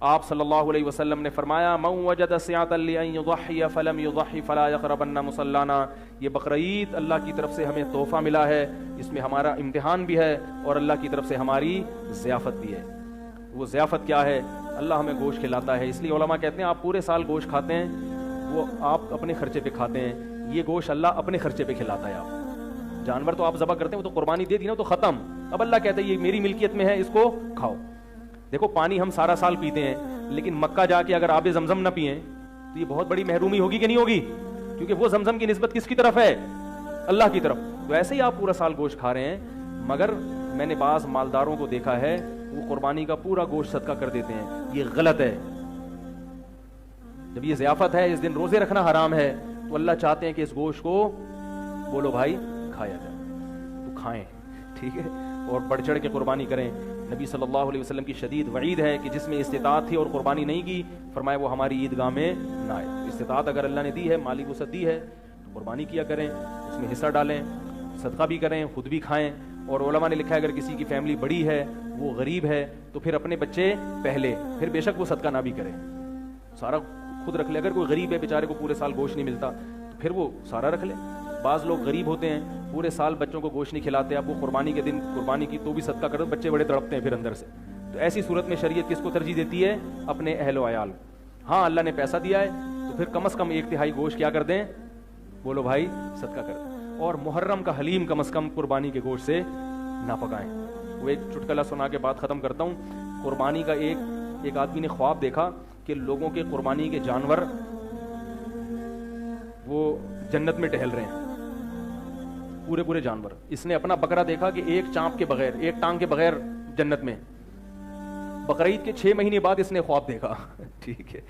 آپ صلی اللہ علیہ وسلم نے فرمایا من وجد سعۃ لأن یضحی فلم یضحی فلا یقربن مصلانا، یہ بقرعید اللہ کی طرف سے ہمیں تحفہ ملا ہے، اس میں ہمارا امتحان بھی ہے اور اللہ کی طرف سے ہماری ضیافت بھی ہے۔ وہ ضیافت کیا ہے؟ اللہ ہمیں گوشت کھلاتا ہے، اس لیے علماء کہتے ہیں آپ پورے سال گوشت کھاتے ہیں، وہ آپ اپنے خرچے پہ کھاتے ہیں، یہ گوشت اللہ اپنے خرچے پہ کھلاتا ہے۔ آپ جانور تو آپ ذبح کرتے ہیں، وہ تو قربانی دے دی نا، تو ختم، اب اللہ کہتا ہے یہ میری ملکیت میں ہے، اس کو کھاؤ۔ دیکھو پانی ہم سارا سال پیتے ہیں، لیکن مکہ جا کے اگر آب زمزم نہ پئیں تو یہ بہت بڑی محرومی ہوگی کہ نہیں ہوگی؟ کیونکہ وہ زمزم کی نسبت کس کی طرف ہے؟ اللہ کی طرف۔ تو ایسے ہی آپ پورا سال گوشت کھا رہے ہیں، مگر میں نے بعض مالداروں کو دیکھا ہے وہ قربانی کا پورا گوشت صدقہ کر دیتے ہیں، یہ غلط ہے۔ جب یہ ضیافت ہے، اس دن روزے رکھنا حرام ہے، تو اللہ چاہتے ہیں کہ اس گوشت کو بولو بھائی کھایا جائے، تو کھائیں، ٹھیک ہے، اور بڑھ چڑھ کے قربانی کریں۔ نبی صلی اللہ علیہ وسلم کی شدید وعید ہے کہ جس میں استطاعت تھی اور قربانی نہیں کی، فرمایا وہ ہماری عیدگاہ میں نہ آئے۔ استطاعت اگر اللہ نے دی ہے، مالی وسعت دی ہے، تو قربانی کیا کریں، اس میں حصہ ڈالیں، صدقہ بھی کریں، خود بھی کھائیں۔ اور علماء نے لکھا ہے اگر کسی کی فیملی بڑی ہے، وہ غریب ہے، تو پھر اپنے بچے پہلے، پھر بے شک وہ صدقہ نہ بھی کرے، سارا خود رکھ لے۔ اگر کوئی غریب ہے بیچارے کو پورے سال گوشت نہیں ملتا، تو پھر وہ سارا رکھ لے۔ بعض لوگ غریب ہوتے ہیں، پورے سال بچوں کو گوشت نہیں کھلاتے، اب وہ قربانی کے دن قربانی کی تو بھی صدقہ کرو، بچے بڑے تڑپتے ہیں پھر اندر سے۔ تو ایسی صورت میں شریعت کس کو ترجیح دیتی ہے؟ اپنے اہل و عیال۔ ہاں اللہ نے پیسہ دیا ہے تو پھر کم از کم 1/3 گوشت کیا کر دیں؟ بولو بھائی صدقہ کر دیں۔ اور محرم کا حلیم کم از کم قربانی کے گوشت سے نہ پکائیں۔ وہ ایک چٹکلا سنا کے بات ختم کرتا ہوں۔ قربانی کا ایک آدمی نے خواب دیکھا کہ لوگوں کے قربانی کے جانور وہ جنت میں ٹہل رہے ہیں، پورے جانور۔ اس نے اپنا بکرا دیکھا کہ ایک چانپ کے بغیر، ایک ٹانگ کے بغیر جنت میں۔ بقرعید کے 6 مہینے بعد اس نے خواب دیکھا، ٹھیک ہے،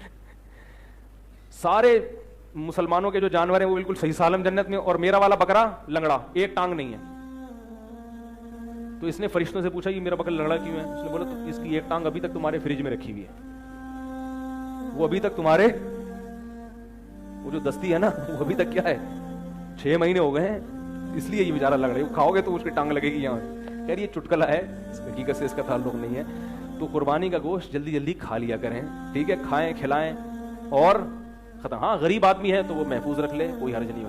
سارے مسلمانوں کے جو جانور ہیں وہ بالکل صحیح سالم جنت میں، اور میرا والا بکرا لنگڑا، ایک ٹانگ نہیں ہے۔ تو اس نے فرشتوں سے پوچھا یہ میرا بکرا لنگڑا کیوں ہے؟ اس نے بولا تو اس کی ایک ٹانگ ابھی تک تمہارے فریج میں رکھی ہوئی ہے، وہ ابھی تک تمہارے، وہ جو دستی ہے نا وہ ابھی تک کیا ہے، 6 مہینے ہو گئے ہیں، اس لیے یہ بیچارہ لگ رہا ہے، کھاؤ گے تو اس کی ٹانگ لگے گی یہاں۔ خیر یہ چٹکلا ہے، حقیقت سے اس کا تعلق نہیں ہے۔ تو قربانی کا گوشت جلدی کھا لیا کریں، ٹھیک ہے، کھائیں کھلائیں اور ختم۔ ہاں غریب آدمی ہے تو وہ محفوظ رکھ لے، کوئی حرج نہیں ہوتا۔